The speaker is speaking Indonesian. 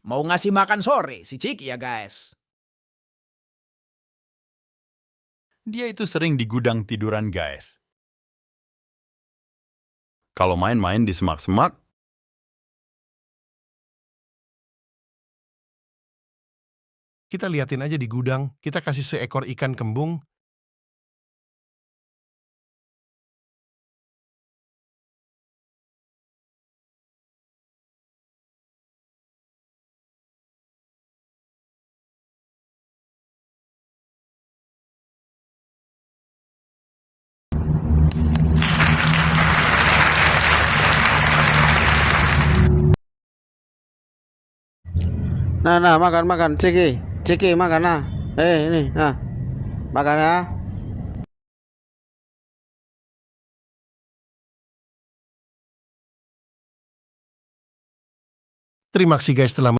mau ngasih makan sore si Ciki ya guys. Dia itu sering di gudang tiduran, guys. Kalau main-main di semak-semak, Kita liatin aja di gudang, kita kasih seekor ikan kembung. Nah, makan. Ciki, makan nah. Ini, nah. Makan ya. Terima kasih guys telah